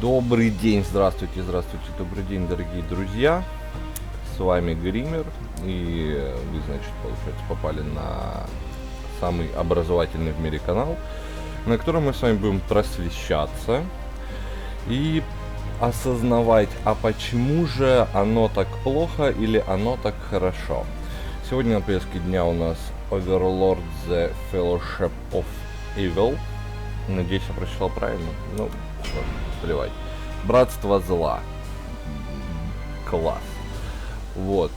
Добрый день, здравствуйте, здравствуйте, добрый день, дорогие друзья. С вами Гример, и вы, значит, получается, попали на самый образовательный в мире канал, на котором мы с вами будем просвещаться и осознавать, а почему же оно так плохо или оно так хорошо. Сегодня на повестке дня у нас Overlord The Fellowship of Evil. Надеюсь, я прочитал правильно. Ну, плевать. Братство зла. Класс. Вот.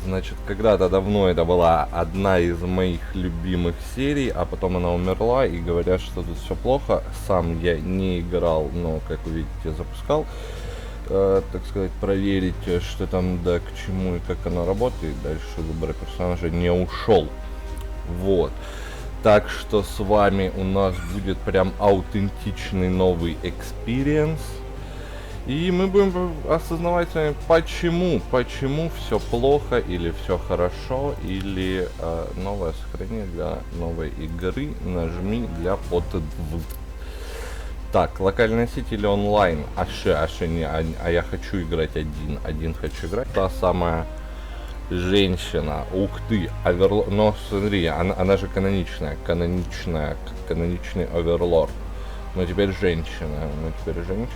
Значит, когда-то давно это была одна из моих любимых серий, а потом она умерла, и говорят, что тут все плохо. Сам я не играл, но, как вы видите, запускал. Так сказать, проверить, что там, да, к чему и как оно работает. Дальше выбора персонажа не ушел. Вот. Так что с вами у нас будет прям аутентичный новый экспириенс. И мы будем осознавать с вами, почему все плохо или все хорошо, или новое сохранение для новой игры. Нажми для поддв. Так, локальная сеть или онлайн? А я хочу играть один хочу играть. Та самая женщина, ух ты, но смотри, она же каноничный оверлорд. Но теперь женщина,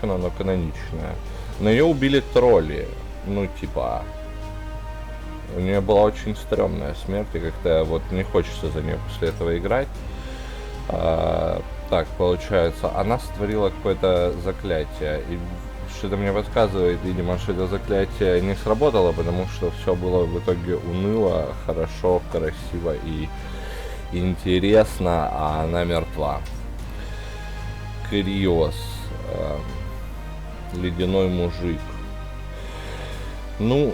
но каноничная. Но ее убили тролли, ну типа, у нее была очень стрёмная смерть, и как-то вот не хочется за нее после этого играть. Так, получается, она сотворила какое-то заклятие, и что-то мне подсказывает, видимо, что это заклятие не сработало, потому что все было в итоге уныло, хорошо, красиво и интересно, а она мертва. Криос, ледяной мужик. Ну,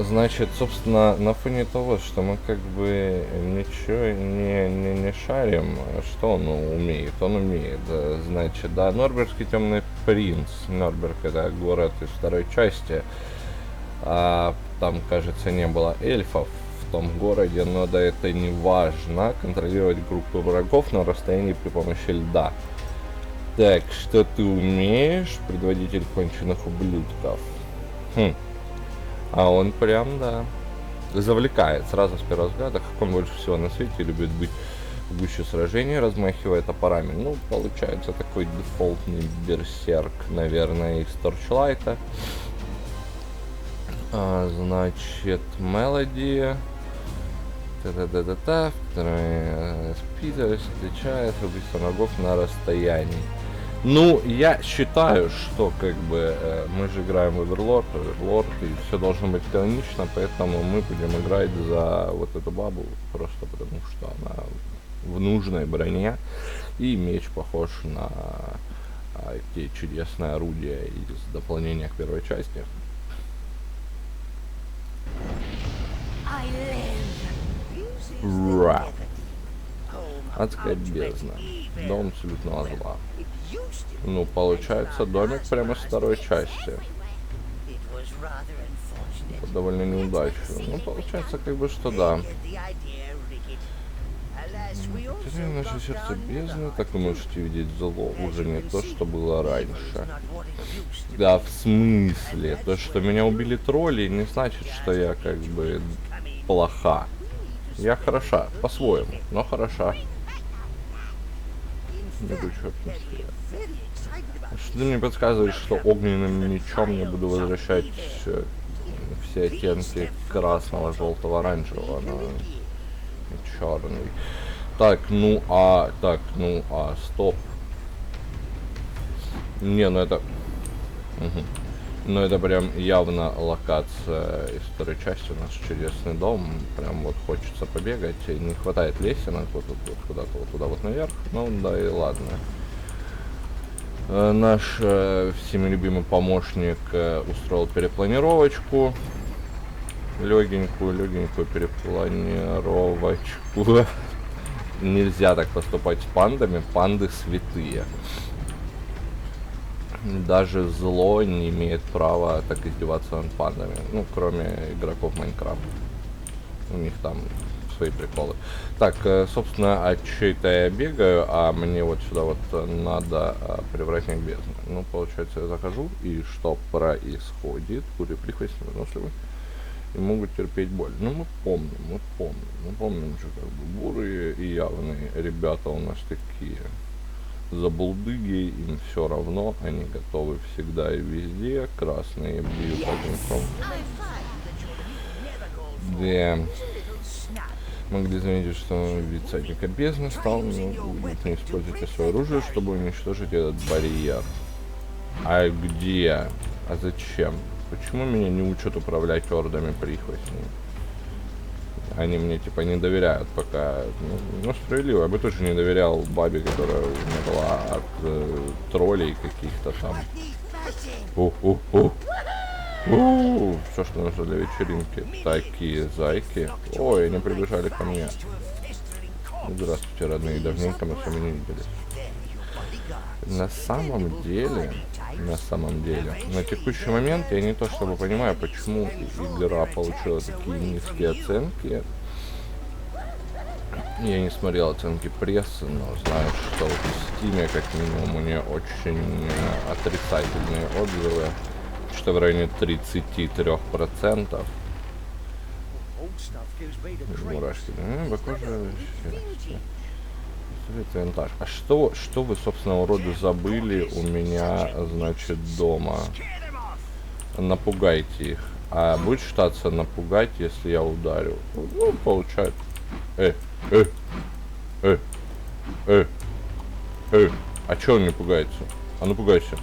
значит, собственно, на фоне того, что мы как бы ничего не шарим, что он умеет? Он умеет, значит, да, Норбергский темный принц. Норберг — это город из второй части. Там, кажется, не было эльфов в том городе, но да, это не важно. Контролировать группы врагов на расстоянии при помощи льда. Так, что ты умеешь? Предводитель конченых ублюдков. А он прям, да, завлекает сразу с первого взгляда. Как он больше всего на свете любит быть в гуще сражений, размахивая топорами. Ну, получается такой дефолтный берсерк, наверное, из Торчлайта. Значит, Мелоди. Та-та-та-та-та. Второй спидер встречает убийство врагов на расстоянии. Ну, я считаю, что как бы мы же играем в Overlord, и все должно быть канонично, поэтому мы будем играть за вот эту бабу, просто потому что она в нужной броне, и меч похож на те чудесные орудия из дополнения к первой части. Ра. Адская бездна. Дом абсолютного зла. Ну, получается, домик прямо с второй части. Довольно неудачно. Ну, получается, как бы, что да. Теряем наше сердце бездны, так вы можете видеть зло. Уже не то, что было раньше. Да, в смысле? То, что меня убили тролли, не значит, что я, как бы, плоха. Я хороша, по-своему, но хороша. Что ты мне подсказываешь, что огненным мечом я буду возвращать все оттенки красного, желтого, оранжевого на черный. Так, стоп. Не, ну это... Ну это прям явно локация из второй части. У нас чудесный дом. Прям вот хочется побегать. И не хватает лесенок вот куда-то вот туда вот наверх. Ну да и ладно. Наш всеми любимый помощник устроил перепланировочку. Легенькую перепланировочку. Нельзя так поступать с пандами. Панды святые. Даже зло не имеет права так издеваться над пандами. Ну, кроме игроков Майнкрафта. У них там свои приколы. Так, собственно, от чей-то я бегаю, а мне вот сюда вот надо привратник бездны. Ну, получается, я захожу, и что происходит? Кури прихвостни выносливы и могут терпеть боль. Ну, мы помним, что как бы бурые и явные ребята у нас такие забулдыги, им все равно, они готовы всегда и везде, красные бьют одним. Да. Могли заметить, что вид всадника бездны стал, но не используйте свое оружие, чтобы уничтожить этот барьер. А где? А зачем? Почему меня не учат управлять ордами прихвостней? Они мне типа не доверяют пока. Ну, справедливо, я бы тоже не доверял бабе, которая умерла от троллей каких-то там. Все, что нужно для вечеринки. Такие зайки. Ой, они прибежали ко мне. Здравствуйте, родные, давненько мы с вами не виделись. На самом деле, на текущий момент я не то чтобы понимаю, почему игра получила такие низкие оценки. Я не смотрел оценки прессы, но знаю, что в Steam как минимум у нее очень отрицательные отзывы, что в районе 33%. Мурашки, похоже, винтаж. А что вы, собственно, уроды, забыли у меня, значит, дома? Напугайте их. А будет считаться напугать, если я ударю? Ну, получается. А чё он не пугается? А ну пугайся.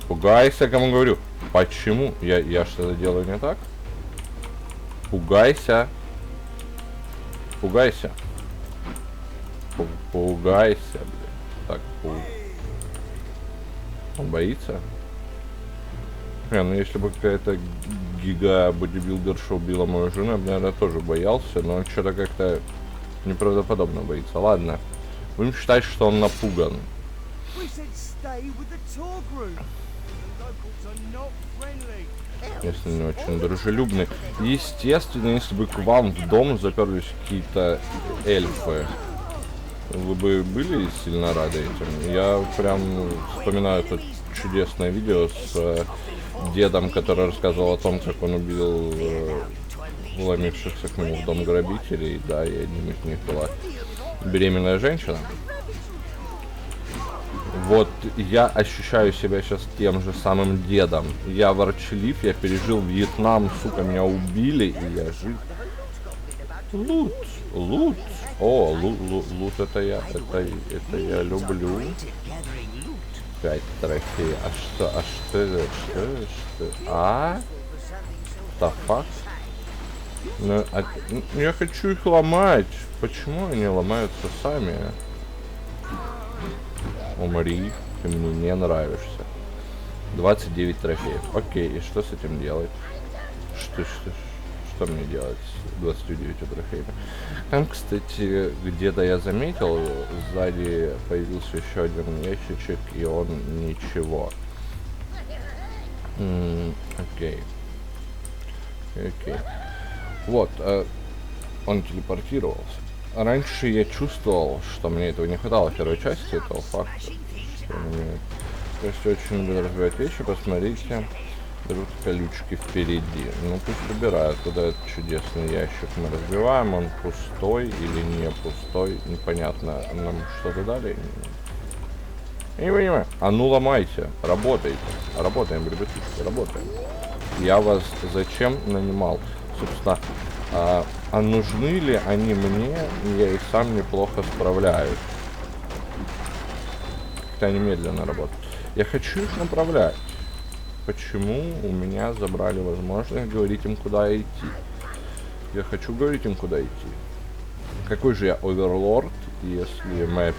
Пугайся, кому говорю. Почему? Я что-то делаю не так? Пугайся. Пугайся. Пугайся, блин. Так, Он боится? Ну если бы какая-то гига-бодибилдерша убила мою жену, я бы, наверное, тоже боялся, но он что-то как-то неправдоподобно боится. Ладно, будем считать, что он напуган. Если не очень дружелюбный. Естественно, если бы к вам в дом заперлись какие-то эльфы, вы бы были сильно рады этим. Я прям вспоминаю это чудесное видео с дедом, который рассказывал о том, как он убил вломившихся к нему в дом грабителей. Да, и одним из них была беременная женщина. Вот я ощущаю себя сейчас тем же самым дедом. Я ворчлив, я пережил Вьетнам, сука, меня убили, и я жив. Лут. О, лут это я люблю. 5 трофеев. А что? The fuck? Ну, я хочу их ломать. Почему они ломаются сами? Умри, ты мне не нравишься. 29 трофеев. Окей, и что с этим делать? Что мне делать с 29 трофеями? Там, кстати, где-то я заметил, сзади появился еще один ящичек, и он ничего. Окей. Вот, он телепортировался. Раньше я чувствовал, что мне этого не хватало в первой части этого факта. Что мне... То есть очень люблю разбирать вещи, посмотрите. Берут колючки впереди. Ну пусть выбирают, куда этот чудесный ящик мы разбиваем. Он пустой или не пустой. Непонятно. Нам что-то дали? Я не понимаю. А ну ломайте. Работайте. Работаем, ребятушки, работаем. Я вас зачем нанимал? Собственно, а нужны ли они мне? Я и сам неплохо справляюсь. Как-то они медленно работают. Я хочу их направлять. Почему у меня забрали возможность говорить им, куда идти? Я хочу говорить им, куда идти. Какой же я оверлорд, если моя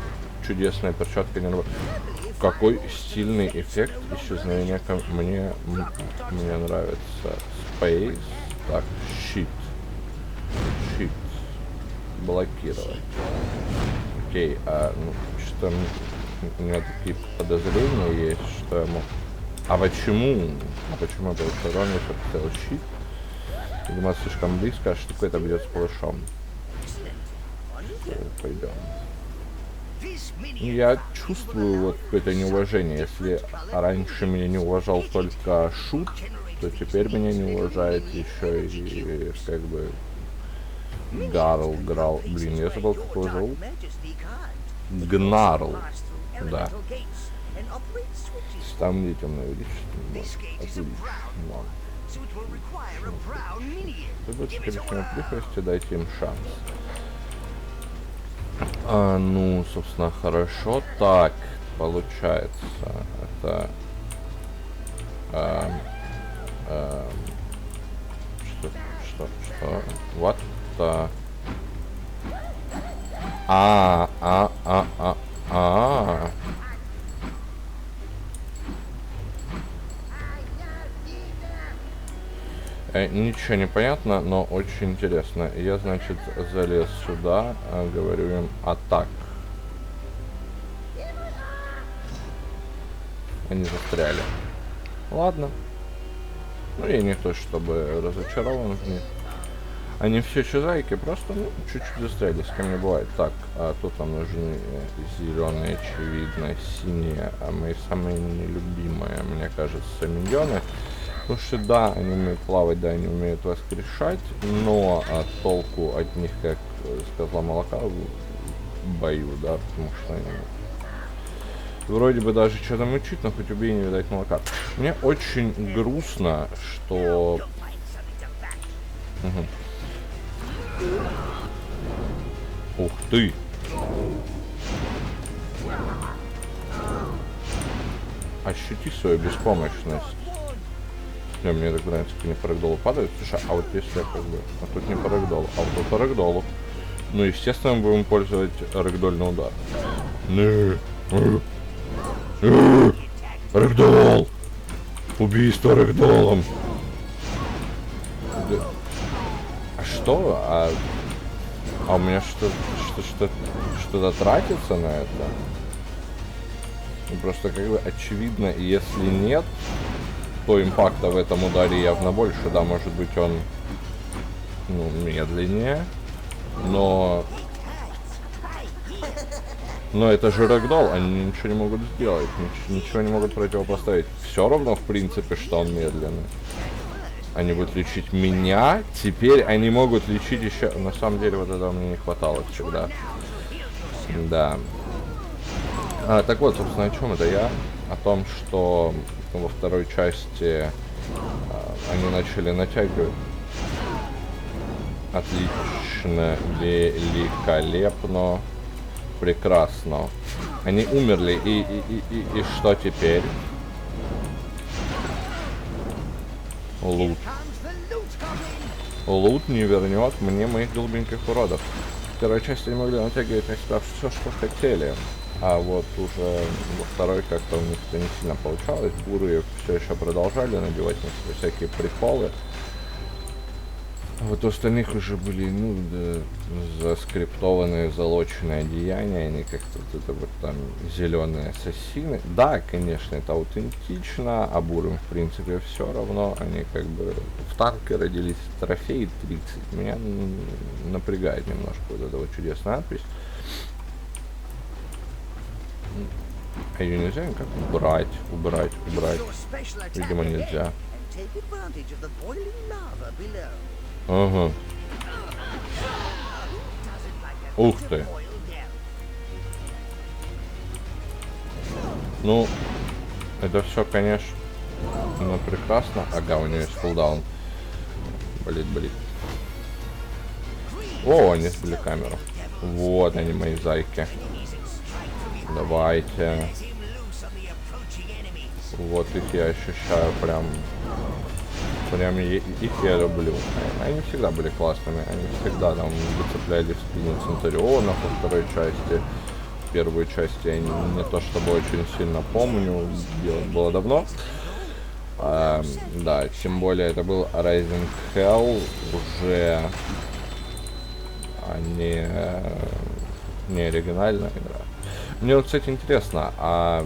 чудесная перчатка не работает? Какой стильный эффект исчезновения мне нравится. Space. Так, щит. Блокировать. Окей, что у меня такие подозрения есть, что ему... А почему? Почему я был сторонник, как хотел щит? Видимо, слишком близко, аж какой-то бьет с плащом. Пойдем. Я чувствую вот какое-то неуважение. Если раньше меня не уважал только Шут, то теперь меня не уважает еще и как бы Гарл. Блин, я забыл, как его зовут. Гнарл. Да. Там где темное величество. Отлично. Тут скорее прихвости, дайте им шанс. Ну, собственно, хорошо. Так, получается, это... Что? Вот. Ничего не понятно, но очень интересно. Я, значит, залез сюда, говорю им атак. Они застряли. Ладно. Ну, я не то чтобы разочарован в них. Они все чужайки, просто, ну, чуть-чуть застряли, с кем не бывает. Так, тут нам нужны зеленые, очевидно, синие, а мои самые нелюбимые, мне кажется, миньоны. Потому что, да, они умеют плавать, да, они умеют воскрешать, но толку от них, как с козла молока, в бою, да, потому что они вроде бы даже что-то мучить, но хоть убей, не видать молока. Мне очень грустно, что... Ух ты! Ощути свою беспомощность. Не, мне так нравится, как они по рэгдолу падают. Слушай, а вот если я как бы... А тут не по рэгдолу, а вот тут по рэгдолу. Ну, естественно, мы будем пользовать рэгдольный удар. Рэгдол! Убийство рэгдолом! А что? А у меня что-то тратится на это? Ну, просто как бы очевидно, если нет, то импакта в этом ударе явно больше. Да, может быть он, ну, медленнее, но это же рэгдолл, они ничего не могут сделать, ничего не могут противопоставить. Все равно, в принципе, что он медленный. Они будут лечить меня, теперь они могут лечить еще... На самом деле, вот этого мне не хватало всегда. Да. Так вот, собственно, о чем это я? О том, что во второй части они начали натягивать. Отлично, великолепно, прекрасно. Они умерли, и что теперь? Лут не вернет мне моих голубеньких уродов. В первой части они могли натягивать на себя все, что хотели. А вот уже во второй как-то у них это не сильно получалось. Бурые все еще продолжали надевать на себя всякие приколы. А вот у остальных уже были, ну, да, заскриптованные, залоченные одеяния. Они как-то вот это вот там зеленые ассасины. Да, конечно, это аутентично, а бурым в принципе все равно. Они как бы в танке родились, трофеи 30. Меня напрягает немножко вот эта вот чудесная надпись. А ее нельзя никак убрать. Видимо, нельзя. Ага. Ух ты. Ну, это все, конечно, ну, прекрасно. Ага, у нее есть кулдаун. Болит. О, они сбили камеру. Вот они, мои зайки. Давайте. Вот их я ощущаю прям их я люблю. Они всегда были классными. Они всегда там выцепляли в спину Центурионов во второй части. Первую часть я не то чтобы очень сильно помню. Было давно. Да, тем более это был Rising Hell. Уже не оригинальная игра. Мне вот, кстати, интересно, а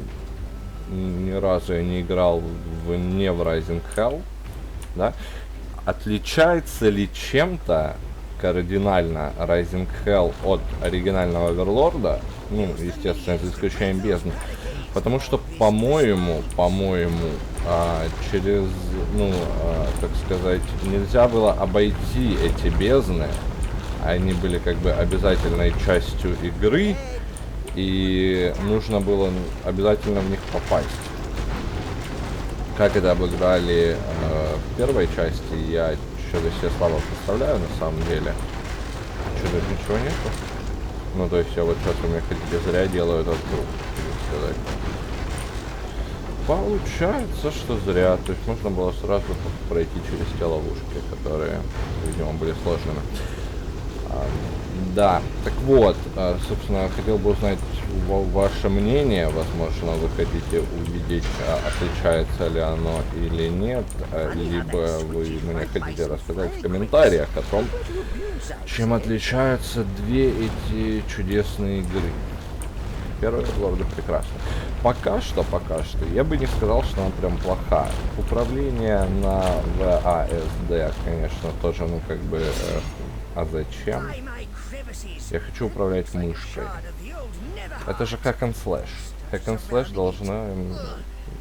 ни разу я не играл не в Rising Hell, да? отличается ли чем-то кардинально Rising Hell от оригинального Оверлорда? Ну, естественно, за исключением бездны. Потому что, по-моему, через, ну, так сказать, нельзя было обойти эти бездны. Они были как бы обязательной частью игры, и нужно было обязательно в них попасть. Как это обыграли в первой части, я что-то себе слабо представляю на самом деле. Что-то ничего нету. Ну, то есть я вот сейчас, у меня хотите, зря делаю этот круг, сказать. Получается, что зря. То есть можно было сразу пройти через те ловушки, которые, видимо, были сложными. Да, так вот, собственно, хотел бы узнать ваше мнение. Возможно, вы хотите увидеть, отличается ли оно или нет, либо вы мне хотите рассказать в комментариях о том, чем отличаются две эти чудесные игры. Первая Оверлорд прекрасна. Пока что, я бы не сказал, что она прям плохая. Управление на ВАСД, конечно, тоже, ну, как бы, а зачем? Я хочу управлять мышкой. Это же hack and slash. Hack and slash должна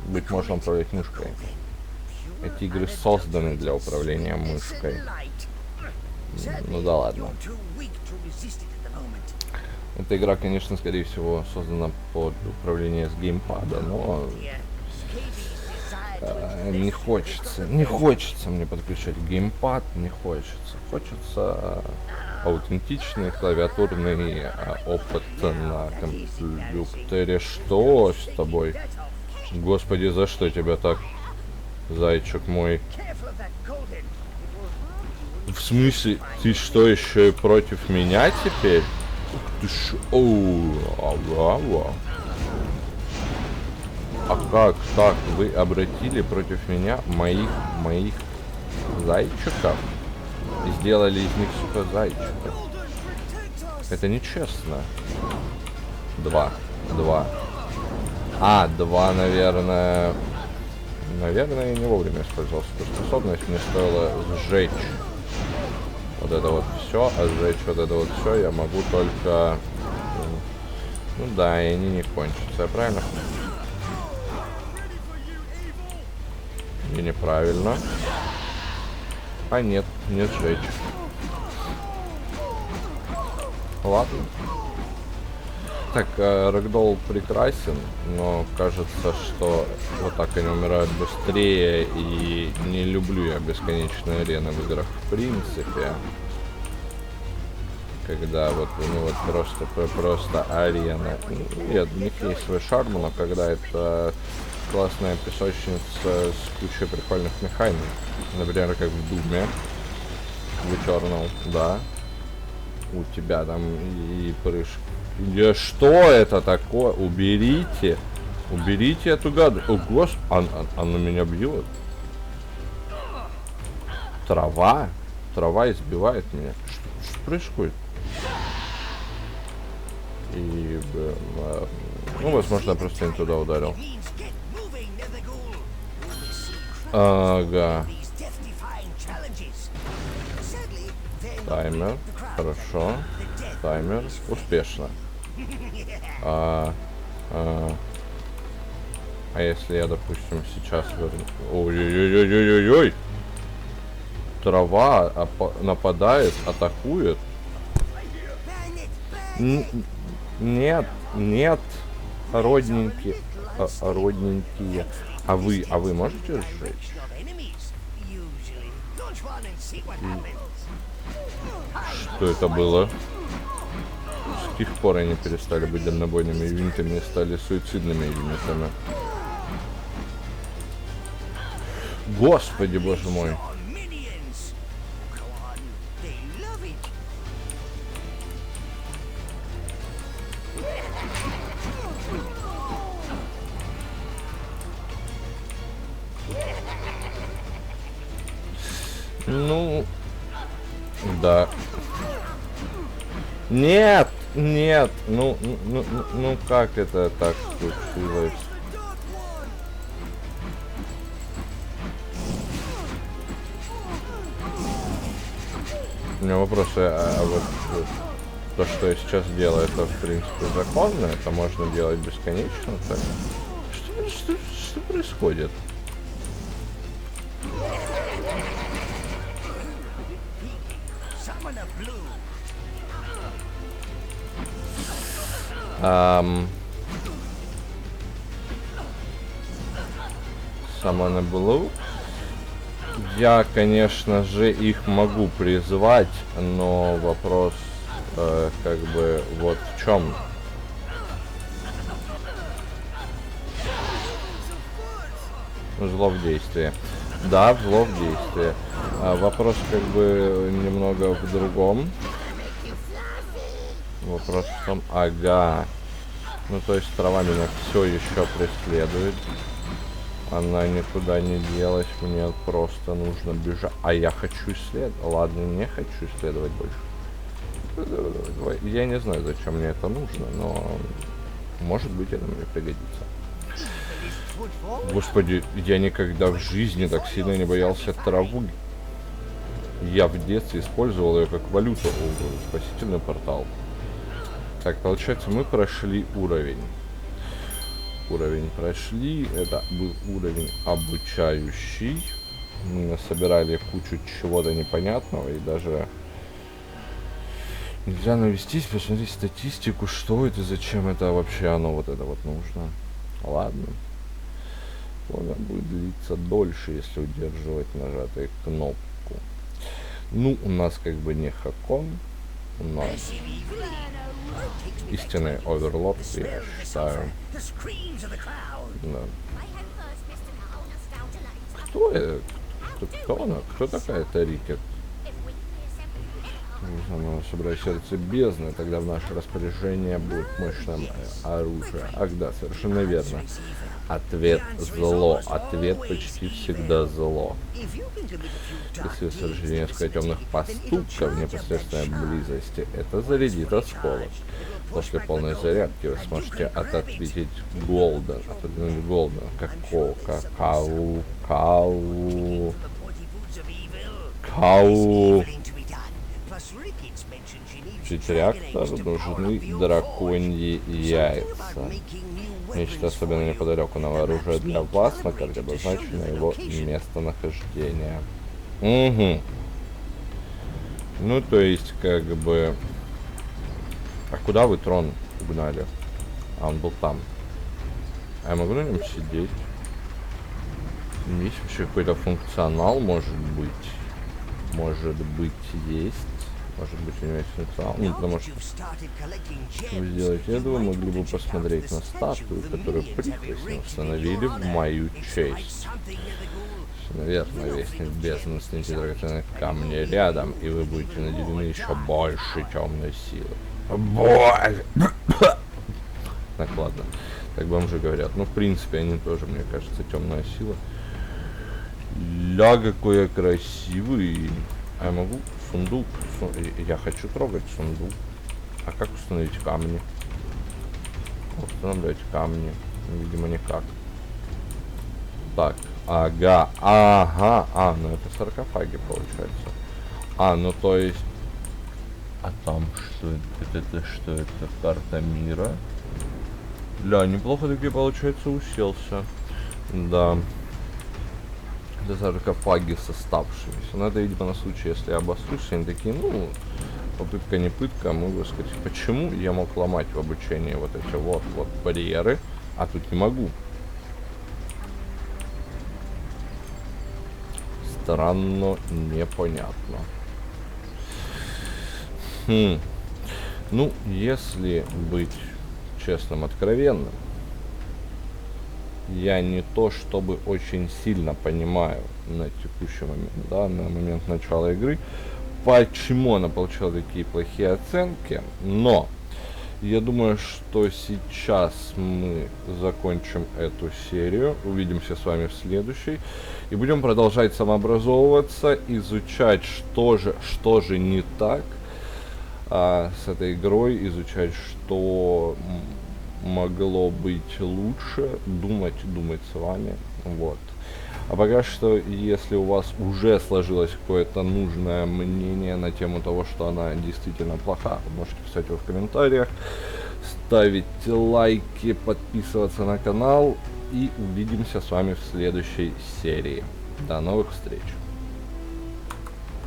быть, можно управлять мышкой. Эти игры созданы для управления мышкой. Ну да ладно. Эта игра, конечно, скорее всего, создана под управление с геймпада, но не хочется мне подключать геймпад, не хочется. Хочется аутентичный клавиатурный опыт на компьютере. Что с тобой? Господи, за что тебя так, зайчик мой? В смысле, ты что, еще и против меня теперь? Ты шо? А как так? Вы обратили против меня моих зайчиков? И сделали из них, сука, зайчиков. Это нечестно. Два, наверное. Наверное, я не вовремя использовал эту способность. Мне стоило сжечь вот это вот все, а сжечь вот это вот все я могу только... Ну да, и они не кончатся, правильно? И неправильно. А нет, не сжечь. Ладно. Так, Рэгдолл прекрасен, но кажется, что вот так они умирают быстрее, и не люблю я бесконечные арены в играх в принципе. Когда вот, ну вот просто арена. Нет, у них есть свой шарм, но когда это классная песочница с кучей прикольных механик. Например, как в Думе. В Eternal, да. У тебя там и прыжки. Да что это такое? Уберите. Уберите эту гадость. О, господи, она меня бьет. Трава избивает меня. Что происходит? И, ну, возможно, я просто не туда ударил. Ага. Таймер. Хорошо. Таймер. Успешно. А если я, допустим, сейчас верну... Ой-ой-ой-ой-ой-ой! Трава нападает, атакует. Нет, нет, родненькие. Родненькие. А вы можете сжечь? Что это было? С тех пор они перестали быть дальнобойными юнитами и стали суицидными юнитами. Господи, боже мой. Ну, да. Нет, нет, ну как это так случилось? У меня вопрос, а вот то, что я сейчас делаю, это в принципе законно, это можно делать бесконечно, так? Что происходит? Summon Blue. Я, конечно же, их могу призвать, но вопрос как бы вот в чем. Зло в действии. Да, зло в действии. Вопрос как бы немного в другом. Вопрос в том, ага. Ну то есть трава меня все еще преследует. Она никуда не делась, мне просто нужно бежать. А я хочу исследовать. Ладно, не хочу исследовать больше. Я не знаю, зачем мне это нужно, но может быть это мне пригодится. Господи, я никогда в жизни так сильно не боялся травы. Я в детстве использовал ее как валюту. Спасительный портал. Так, получается, мы прошли уровень. Уровень прошли. Это был уровень обучающий. Мы собирали кучу чего-то непонятного. И даже нельзя навестись, посмотреть статистику, что это, зачем это вообще оно вот это вот нужно. Ладно. Она будет длиться дольше, если удерживать нажатой кнопку. Ну, у нас как бы не Хакон. У нас истинный оверлорд, я считаю. Да. Кто это? Кто она? Кто такая Тарикет? Она собирает сердце бездны, тогда в наше распоряжение будет мощное оружие. Ах да, совершенно верно. Ответ зло. Ответ почти всегда зло. Если совершить несколько темных поступков в непосредственной близости, это зарядит осколок. После полной зарядки вы сможете ответить Голден. Отодвинуть Голден. Кау. Реактор нужны драконьи яйца. Нечто особенно неподалеку на оружие для вас, на карте обозначено его местонахождение. Угу. Ну, то есть, как бы... А куда вы трон угнали? А, он был там. А я могу на нем сидеть? Есть вообще какой-то функционал, может быть? Может быть, есть. Может быть, у него есть функционал. Ну, потому что вы сделаете этого, могли бы посмотреть на статую, которую прихвостни установили в мою честь. Наверное, вестник бездны, снимите драгоценные камни рядом, и вы будете наделены еще больше темной силы. Так, ладно. Так бомжи говорят. Ну, в принципе, они тоже, мне кажется, темная сила. Ля, какой я красивый. А я могу сундук? Я хочу трогать сундук. А как установить камни? Устанавливать камни. Видимо, никак. Так, ага. Ну это саркофаги получается. Ну то есть... А там что это? Что это? Карта мира? Ля, неплохо таки получается уселся. Да. Это саркофаги с оставшимися. Но это, видимо, на случай, если я обосрусь, они такие, ну, попытка не пытка, могу сказать, почему я мог ломать в обучении вот эти вот барьеры, а тут не могу. Странно, непонятно. Ну, если быть честным, откровенным, я не то чтобы очень сильно понимаю на текущий момент, да, на момент начала игры, почему она получила такие плохие оценки, но я думаю, что сейчас мы закончим эту серию, увидимся с вами в следующей, и будем продолжать самообразовываться, изучать, что же не так с этой игрой, изучать, что могло быть лучше, думать с вами, вот. А пока что, если у вас уже сложилось какое-то нужное мнение на тему того, что она действительно плоха, вы можете писать его в комментариях, ставить лайки, подписываться на канал, и увидимся с вами в следующей серии. До новых встреч!